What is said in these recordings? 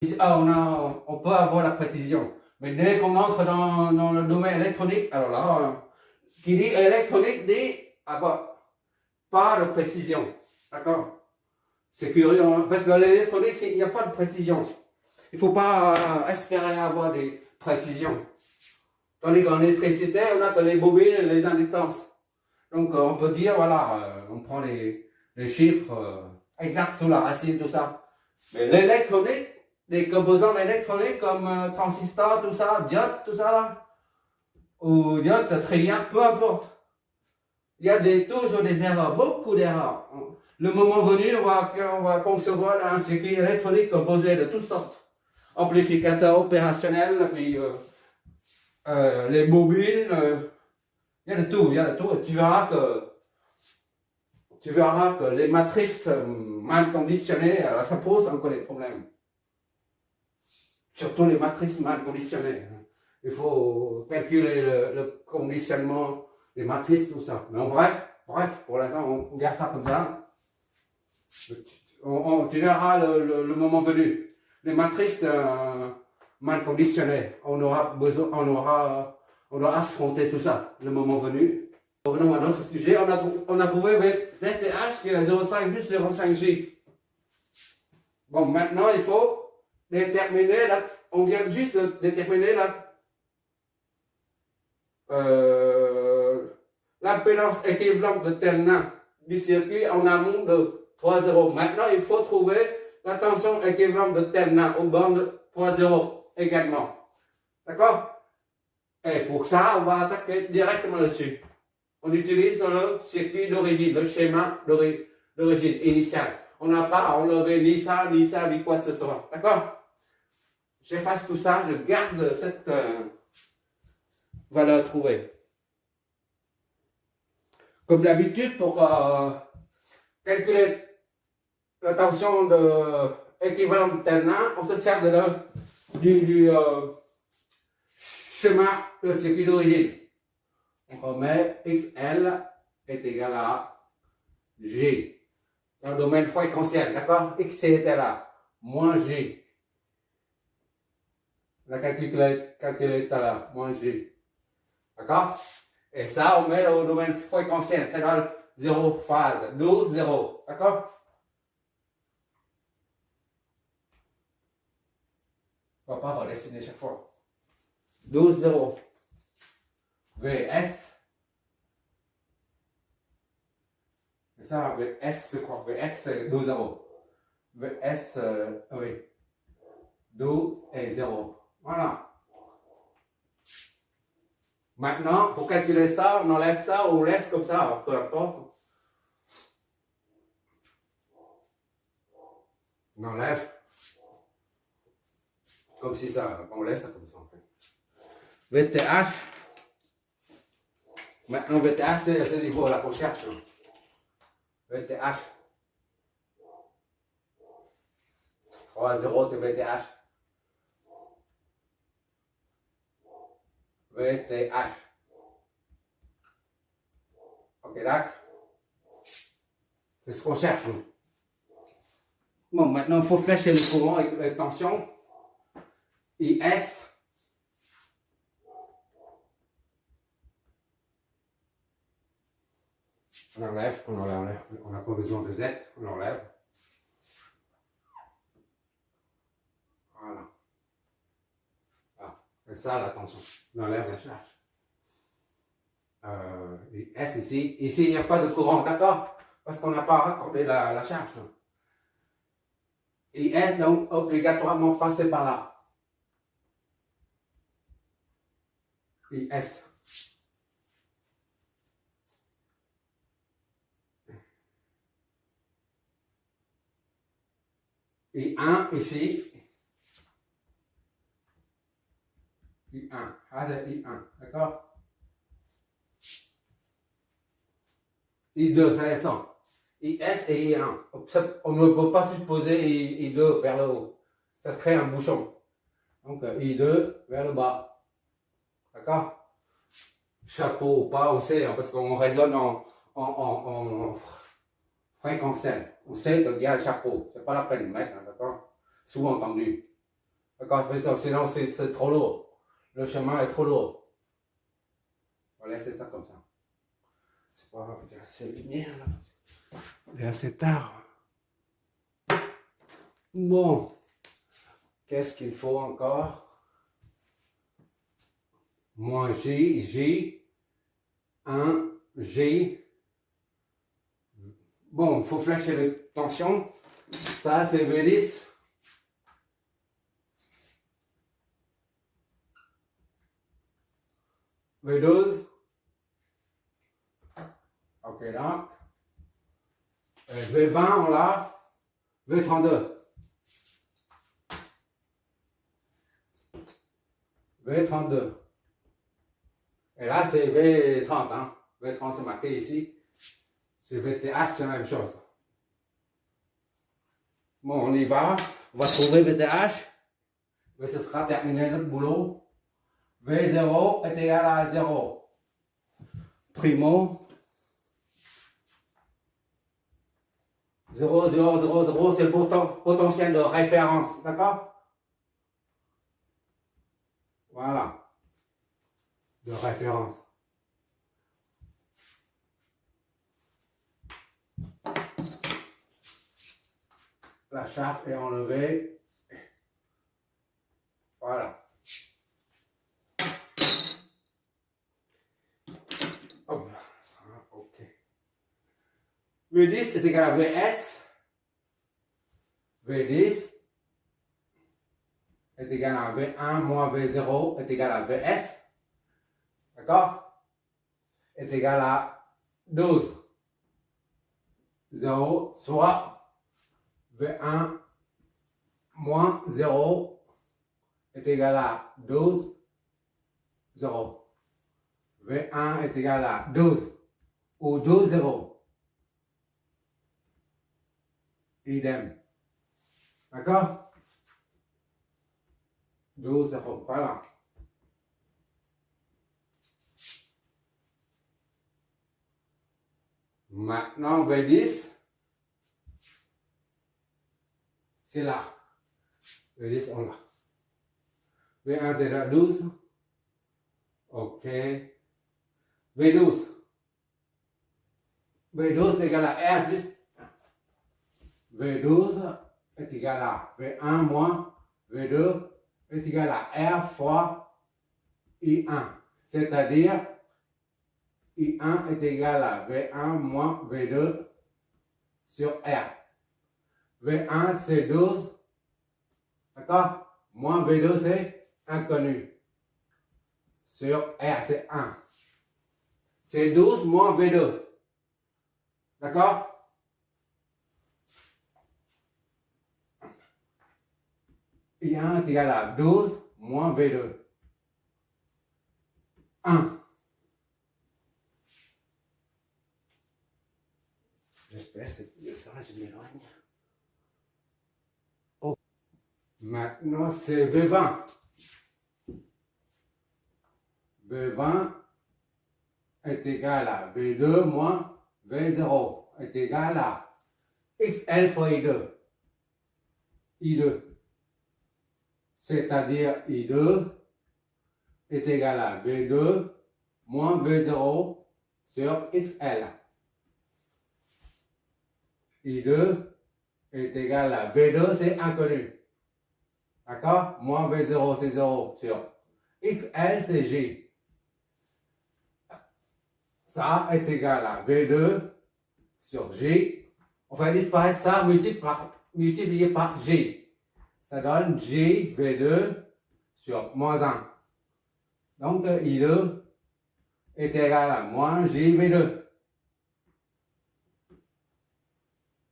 on peut avoir la précision. Mais dès qu'on entre dans le domaine électronique, alors là, qui dit électronique dit pas de précision. D'accord? C'est curieux, hein, parce que l'électronique, il n'y a pas de précision. Il ne faut pas espérer avoir des précisions. Tandis qu'en électricité, on a que les bobines et les inductances. Donc on peut dire, voilà, on prend les chiffres exacts sous la racine, tout ça. Mais l'électronique, des composants électroniques comme transistors, tout ça, diodes, tout ça là, ou diodes, trilliards, peu importe. Il y a toujours des erreurs, beaucoup d'erreurs. Le moment venu, on va concevoir un circuit électronique composé de toutes sortes. Amplificateurs opérationnels, puis les mobiles, il y a de tout, il y a de tout. Tu verras que les matrices mal conditionnées, ça pose encore des problèmes. Surtout les matrices mal conditionnées. Il faut calculer le conditionnement des matrices, tout ça. Mais bref, pour l'instant, on garde ça comme ça. Tu verras le moment venu. Les matrices mal conditionnées, on doit affronter tout ça, le moment venu. Revenons à notre sujet. On a trouvé ZTH qui est 0,5 plus 0,5J. Bon, maintenant, il faut déterminer là. On vient juste de déterminer l'impédance équivalente de tel nain du circuit en amont de 3,0. Maintenant, il faut trouver la tension équivalente de tel nain aux bornes 3,0 également. D'accord? Et pour ça, on va attaquer directement dessus. On utilise le circuit d'origine, le schéma d'origine initiale. On n'a pas à enlever ni ça, ni quoi que ce soit. D'accord? J'efface tout ça, je garde cette valeur trouvée. Comme d'habitude, pour calculer la tension équivalente de tel nain, on se sert du schéma de circuit d'origine. On remet XL est égal à G. Dans le domaine fréquentiel, d'accord? XC était là, moins G. On a calculé tout à l'heure, moins G. D'accord? Et ça, on met au domaine fréquentiel, c'est dans le 0 phase, 12, 0. D'accord? On ne va pas redessiner chaque fois. 12, 0. VS. C'est ça, VS, c'est quoi? VS, c'est 12, 0. VS, oui. 12 et 0. Voilà. Maintenant, pour calculer ça, on enlève ça ou on laisse comme ça, peu importe. On enlève. Comme si ça, on laisse ça comme ça en fait. VTH. Maintenant, VTH, c'est le niveau de la recherche. VTH. 3,0, c'est VTH. VTH. Ok, d'accord? C'est ce qu'on cherche. Bon, maintenant, il faut flécher le courant et la tension. IS. On enlève. On n'a pas besoin de Z, on enlève. Voilà. C'est ça la tension. On enlève la charge. S ici. Ici, il n'y a pas de courant, d'accord? Parce qu'on n'a pas raccordé la charge. IS, donc, obligatoirement passer par là. IS. I1 ici. I1. Ah, c'est I1. D'accord? I2, ça descend. IS et I1. On ne peut pas supposer I2 vers le haut. Ça crée un bouchon. Donc I2 vers le bas. D'accord? Chapeau ou pas, on sait, parce qu'on résonne en fréquentiel. On sait qu'il y a un chapeau. C'est pas la peine de mettre, d'accord? Souvent entendu. D'accord, sinon c'est trop lourd. Le chemin est trop lourd. On va laisser ça comme ça. C'est pas grave, il y a assez de lumière là. Il est assez tard. Bon, qu'est-ce qu'il faut encore? Moins J, 1, G. Bon, il faut flasher les tensions. Ça, c'est V10. V12. Ok, donc. V20, on l'a. V32. V32. Et là, c'est V30. Hein. V30, c'est marqué ici. C'est VTH, c'est la même chose. Bon, on y va. On va trouver VTH. Mais ce sera terminé notre boulot. V0 est égal à 0. Primo. 0, 0, 0, 0, c'est le potentiel de référence. D'accord? Voilà. De référence. La chape est enlevée. Voilà. Hop là, ça, ok. V10 est égal à VS. V10 est égal à V1 moins V0 est égal à VS. D'accord? Est égal à 12. 0, soit V1 moins 0 est égal à 12, 0. V1 est égal à 12 ou 12, 0. Idem. D'accord? 12, 0. Voilà. Maintenant, V10, c'est là. V10, on l'a. V1 est égal à 12. OK. V12. V12 est égal à R plus. V12 est égal à V1 moins V2 est égal à R fois I1. C'est-à-dire, I1 est égal à V1 moins V2 sur R. V1 c'est 12. D'accord? Moins V2 c'est inconnu. Sur R c'est 1. C'est 12 moins V2. D'accord? I1 est égal à 12 moins V2. 1. J'espère que ça, je m'éloigne. Oh. Maintenant, c'est V20. V20 est égal à V2 moins V0 est égal à XL fois I2. I2. C'est-à-dire I2 est égal à V2 moins V0 sur XL. I2 est égal à V2, c'est inconnu. D'accord? Moins V0, c'est 0 sur XL, c'est J. Ça est égal à V2 sur J. On fait disparaître ça multiplié par J. Ça donne J V2 sur moins 1. Donc I2 est égal à moins J V2.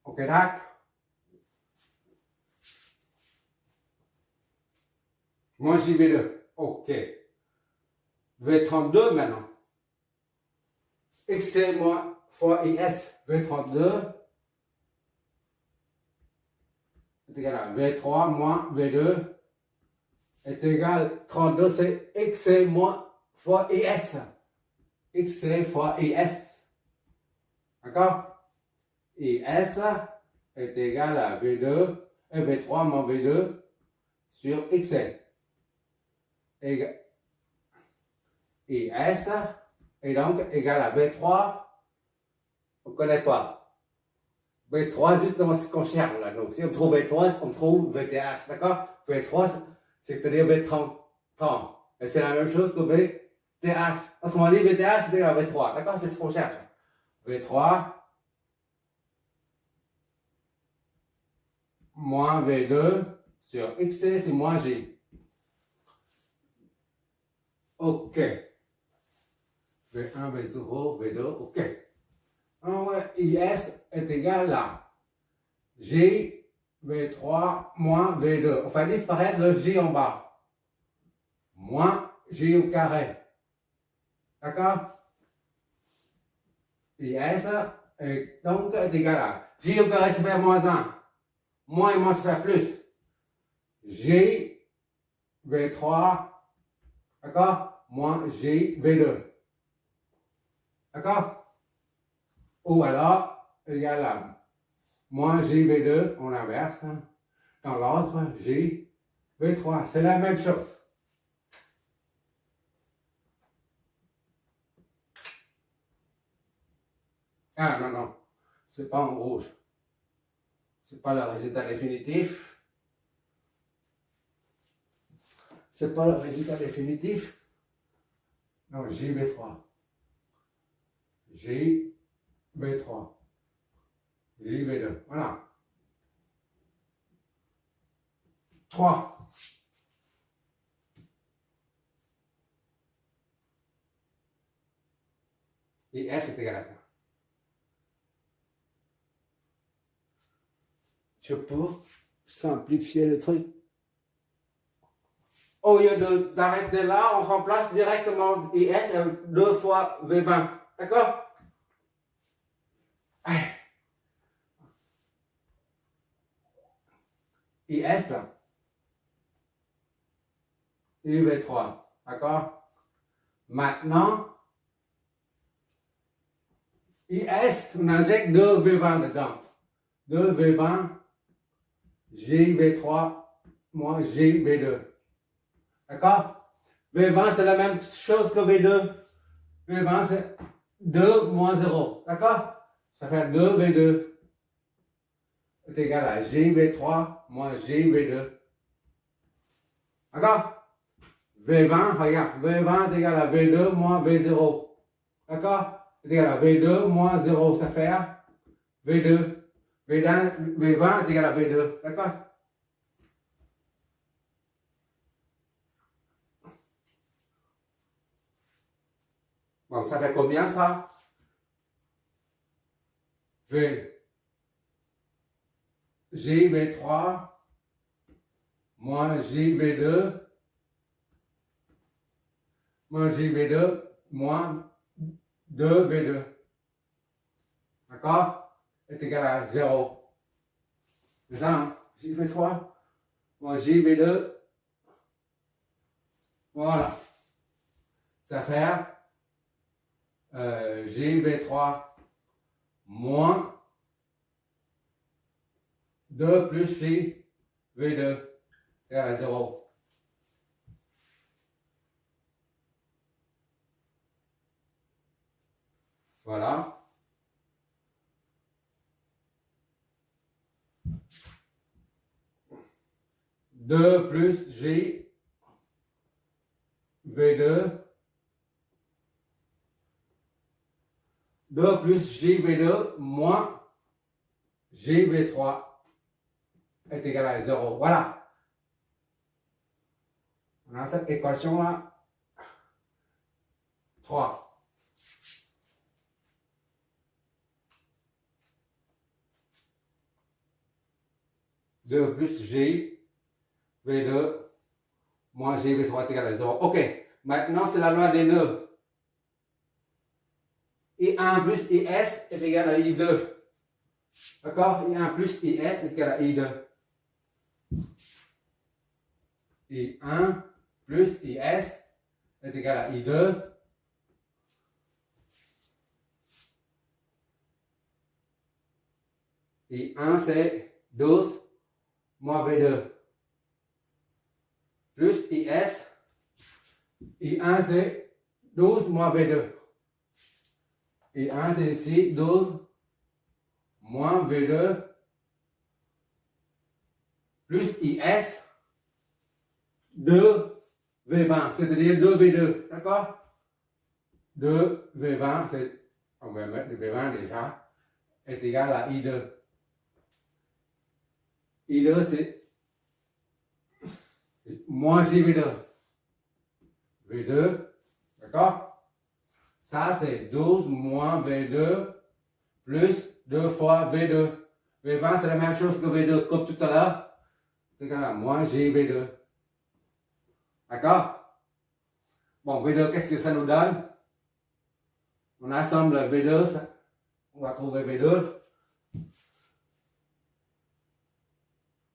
Ok, d'accord? Moins J V2. Ok. V32 maintenant. XC moins fois IS. V32 est égal à V3 moins V2 est égal à 32, c'est XC moins fois IS. XC fois IS. D'accord? IS est égal à V2 et V3 moins V2 sur XL. Et S est donc égal à V3. On ne connaît pas. V3, justement, c'est ce qu'on cherche là. Donc, si on trouve V3, on trouve VTH. D'accord? V3, c'est-à-dire V30. Et c'est la même chose que VTH. Autrement dit, VTH, c'est égal à V3. D'accord? C'est ce qu'on cherche. V3 moins V2 sur XC, c'est moins J. OK. V1, V0, V2, OK. IS est égal à J, V3 moins V2. On fait disparaître le J en bas. Moins J au carré. D'accord? IS est donc est égal à J au carré, c'est faire moins 1. Moins et moins, ça fait plus. J, V3, d'accord? Moins J, V2. D'accord? Ou alors, égal à moins J, V2, on inverse. Dans l'autre, J, V3. C'est la même chose. Ah non, non. C'est pas en rouge. C'est pas le résultat définitif. C'est pas le résultat définitif. Non, J, V3. J, V3. J, V2. Voilà. 3. Et S est égal à ça. Je peux simplifier le truc. Au lieu d'arrêter là, on remplace directement IS 2 fois V20. D'accord? IS là. UV3. D'accord? Maintenant, IS, on injecte 2 V20 dedans. 2 V20, JV3 moins JV2. D'accord? V20, c'est la même chose que V2. V20, c'est 2 moins 0. D'accord? Ça fait 2 V2 est égal à JV3 moins JV2. D'accord? V20, regarde, V20 est égal à V2 moins V0. D'accord? C'est égal à V2 moins 0. Ça fait V2. V20 est égal à V2. D'accord? Bon, ça fait combien ça? JV3 moins JV2 moins JV2 moins 2V2. D'accord? Est égal à 0. C'est ça, hein? JV3 moins JV2. Voilà. Ça fait JV3 moins 2 plus JV2 égal à 0. Voilà. Deux plus J V2. 2 plus JV2 moins JV3 est égal à 0. Voilà. On a cette équation-là. 3. Deux plus J V2 moins JV3 est égal à 0. OK. Maintenant, c'est la loi des nœuds. I1 plus IS est égal à I2. D'accord? I1 plus IS est égal à I2. I1 plus IS est égal à I2. I1 c'est 12 moins V2. plus IS. I1 c'est 12 moins V2. I1 c'est ici 12 moins V2 plus IS 2 V20, c'est-à-dire 2 V2, d'accord? 2 V20, on va mettre le V20 déjà, est égal à I2. I2 c'est moins JV2. V2, d'accord? Ça c'est 12 moins V2 plus 2 fois V2. V20 c'est la même chose que V2, comme tout à l'heure. C'est égal à moins JV2. D'accord? Bon, V2, qu'est-ce que ça nous donne? On assemble V2, on va trouver V2.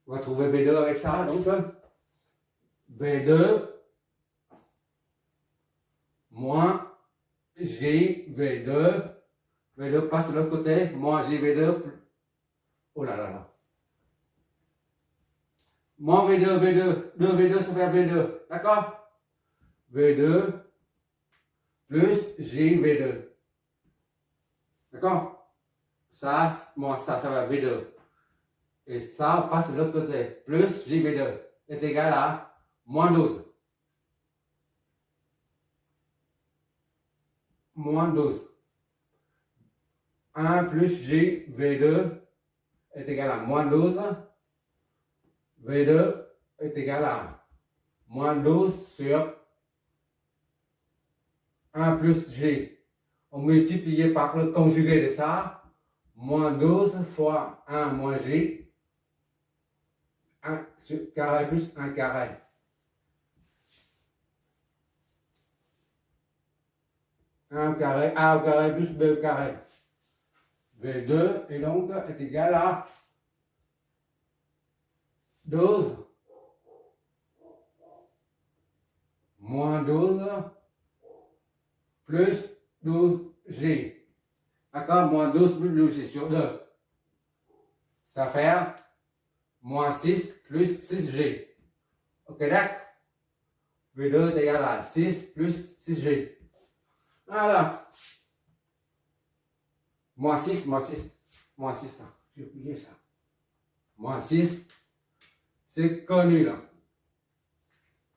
On va trouver V2 avec ça, donc V2 moins JV2. V2 passe de l'autre côté, moins JV2. Oh là là là. Moins V2, V2. 2V2, ça fait V2. D'accord? V2 plus JV2. D'accord? Ça, moins ça va V2. Et ça, on passe de l'autre côté. Plus JV2 est égal à moins 12. Moins 12. 1 plus JV2 est égal à moins 12. V2 est égal à moins 12 sur 1 plus J. On multiplie par le conjugué de ça. Moins 12 fois 1 moins J. 1 sur carré plus 1 carré. A au carré plus B au carré. V2 et donc est égal à 12 moins 12 plus 12J. D'accord? Moins 12 plus 12J sur 2. Ça fait moins 6 plus 6J. Ok, d'accord? V2 est égal à 6 plus 6J. Voilà. Moins 6, moins 6. Moins 6, là. J'ai oublié ça. Moins 6. C'est connu, là.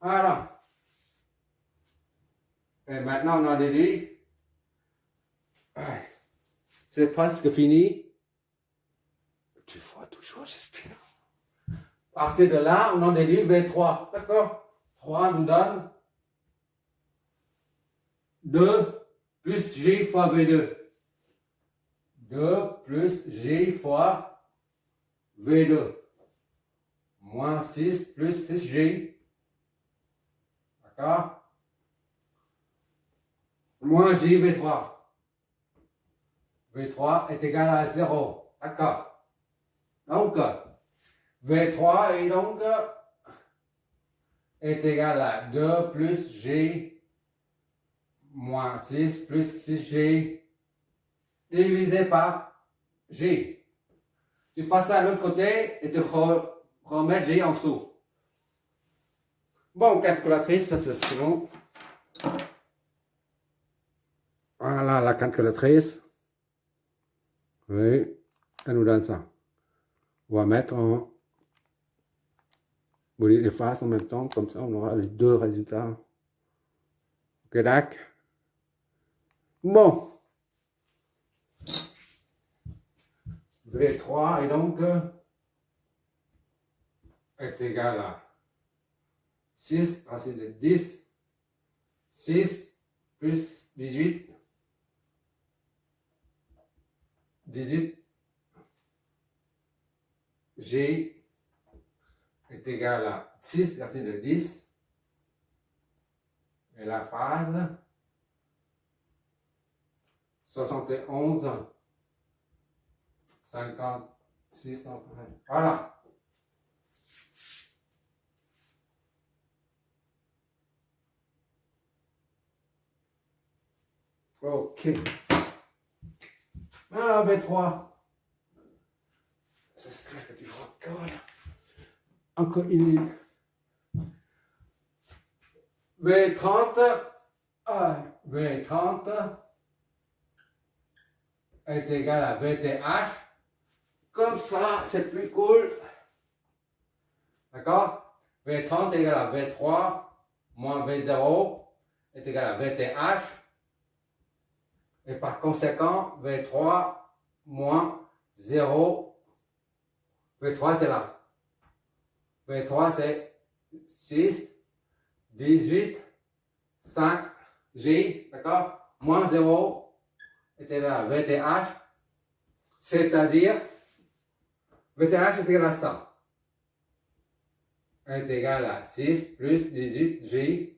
Voilà. Et maintenant, on a déduit. C'est presque fini. Tu vois toujours, j'espère. À partir de là, on en déduit V3. D'accord? 3 nous donne 2 plus J fois V2. 2 plus J fois V2. Moins 6 plus 6J. D'accord? Moins J V3. V3 est égal à 0. D'accord? Donc, V3 est donc est égal à 2 plus J moins 6 plus 6J divisé par J. Tu passes à l'autre côté et tu remets J en dessous. Bon, calculatrice, parce que c'est bon. Voilà la calculatrice. Oui, elle nous donne ça. On va mettre en les faces en même temps, comme ça on aura les deux résultats. Ok, d'accord. Bon. V3 et donc est égal à 6 racine de 10. 6 plus 18. 18. G est égal à 6 racine de 10. Et la phase 71, 56, voilà. Ok. Alors, B3. C'est ce que tu vois encore une. V30, V30 est égal à VTH. Comme ça, c'est plus cool. D'accord? V30 est égal à V3 moins V0 est égal à VTH. Et par conséquent, V3 moins 0. V3 c'est là. V3 c'est 6, 18, 5, J, d'accord? Moins 0 est égal à VTH. C'est-à-dire, VTH est égal à ça. Est égal à 6 plus 18 J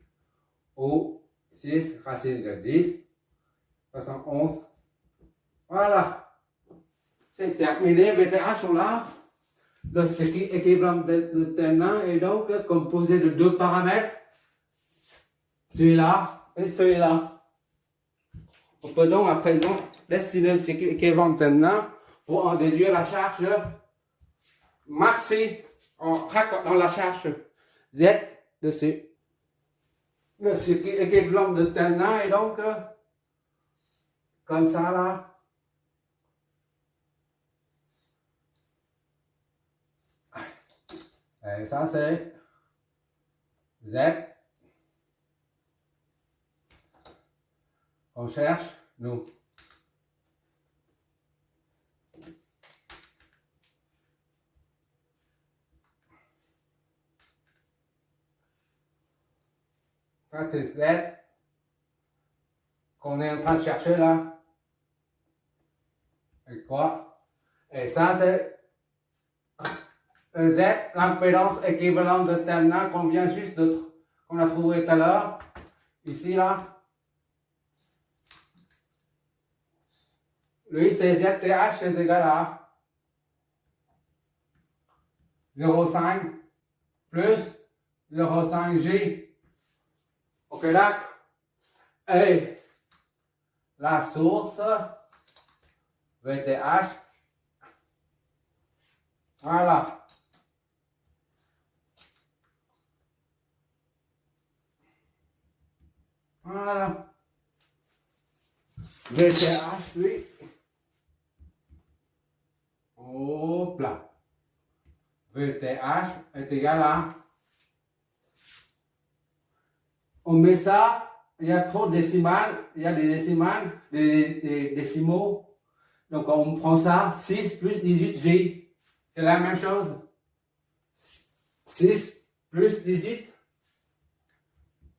ou 6 racine de 10, 71. Voilà. C'est terminé. VTH sont là. Le circuit équivalent de terminal est donc composé de deux paramètres. Celui-là et celui-là. On peut donc à présent dessiner le circuit équivalent de terminal pour en déduire la charge maxi en raccordant la charge Z dessus. Le circuit équivalent de terminal est donc comme ça là. Et ça c'est Z. On cherche, nous. Ça c'est Z qu'on est en train de chercher là. Et quoi? Et ça c'est Z, l'impédance équivalente de terminal qu'on vient juste qu'on a trouvé tout à l'heure. Ici là. Lui c'est ZTH c'est égal à 0,5 plus 0,5 J. Ok, là. Et la source VTH. Voilà. Voilà. VTH, lui. Hop là. VTH est égal à. On met ça, il y a trop de décimales, il y a des décimales, des décimaux. Donc on prend ça, 6 plus 18 J. C'est la même chose. 6 plus 18.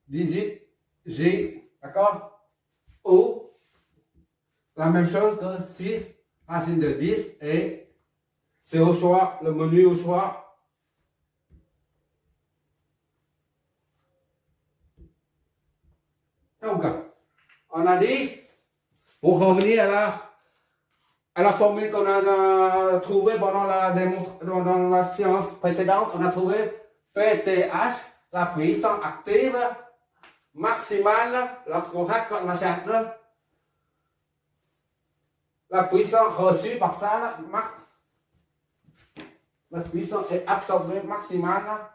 18 J. D'accord? Ou la même chose que 6 racine de 10 et c'est au choix, le menu au choix. Donc, on a dit, pour revenir à la formule qu'on a trouvée pendant dans la séance précédente, on a trouvé PTH, la puissance active maximale lorsqu'on raccorde la charge. La puissance reçue par ça, la puissance est absorbée maximale.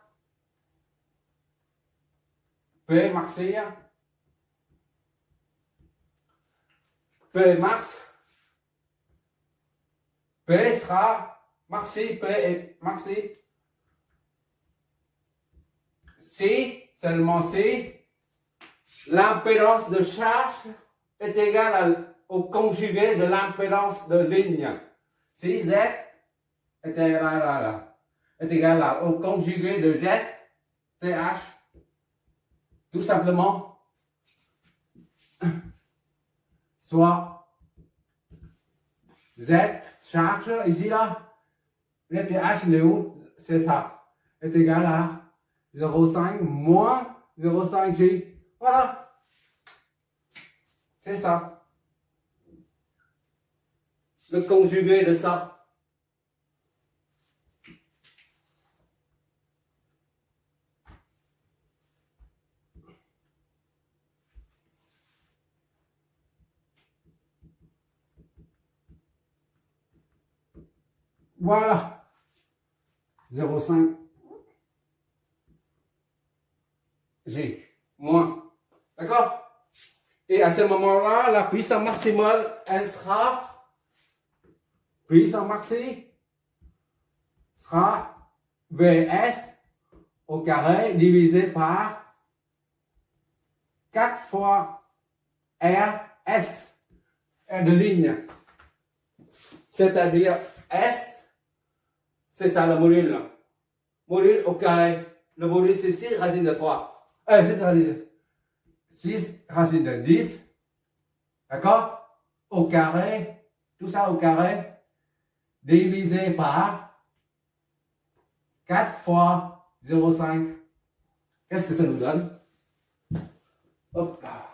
P maxi. P max. P sera maxi, P est maxi. Si, seulement si, l'impédance de charge est égale au conjugué de l'impédance de ligne. Si Z est égal au conjugué de Z, TH, tout simplement, soit Z, charge, ici là, le TH, il est où? C'est ça, est égal à 0,5 moins 0,5 J. Voilà. C'est ça. Le conjugué de ça. Voilà. 0,5 G. moins. D'accord? Et à ce moment-là, la puissance maximale, elle sera, puissance maxi, sera Vs au carré divisé par 4 fois Rs, R de ligne. C'est-à-dire S, c'est ça le module. Module au carré. Le module, c'est 6 racine de 3. 6 racine de 10. D'accord? Au carré. Tout ça au carré. Divisé par 4 fois 0,5. Qu'est-ce que ça nous donne? Hop là.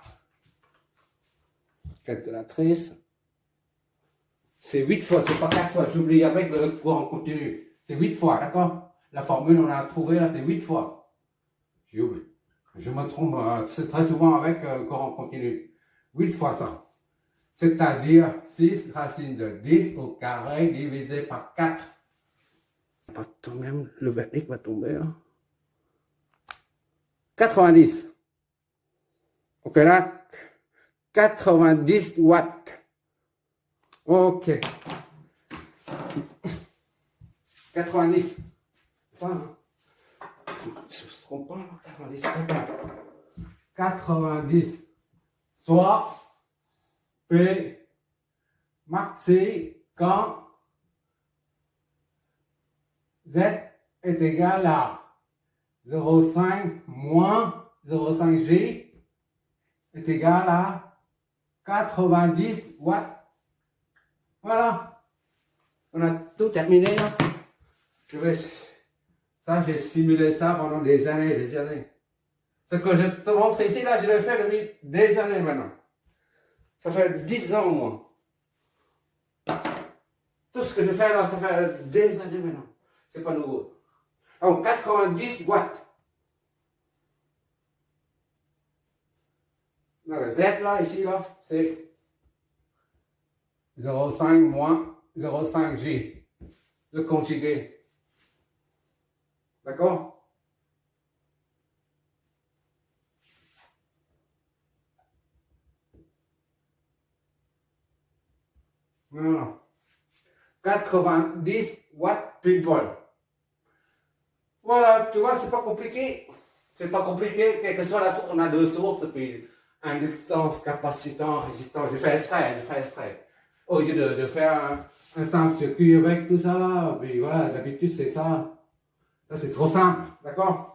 Calculatrice. C'est 8 fois, c'est pas 4 fois. J'oublie avec le courant continu. C'est 8 fois, d'accord? La formule, on a trouvé là, c'est 8 fois. J'ai oublié. Je me trompe très souvent avec le courant continu. 8 fois ça. C'est-à-dire 6 racine de 10 au carré divisé par 4. Pas tout de même, le vernic va tomber là. 90. Ok là, 90 watts. Ok. 90. Ça, hein? Je ne trompe pas, 90. 90. Soit P maxi quand Z est égal à 0,5 moins 0,5 G est égal à 90 watts. Voilà. On a tout terminé là. Ça, j'ai simulé ça pendant des années, des années. Ce que je te montre ici, là, je l'ai fait depuis des années maintenant. Ça fait 10 ans au moins. Tout ce que je fais là, ça fait des années maintenant. C'est pas nouveau. Donc 90 watts. Donc, le Z là, ici là, c'est 0,5 moins 0,5 G. Le conjugué. D'accord? Non. 90 watts pile poil. Voilà, tu vois, c'est pas compliqué. C'est pas compliqué, quelle que soit la source, on a deux sources, puis inductance, capacitant, résistant. J'ai fait exprès. Au lieu de faire un simple circuit avec tout ça, puis voilà, d'habitude c'est ça. Ça c'est trop simple, d'accord?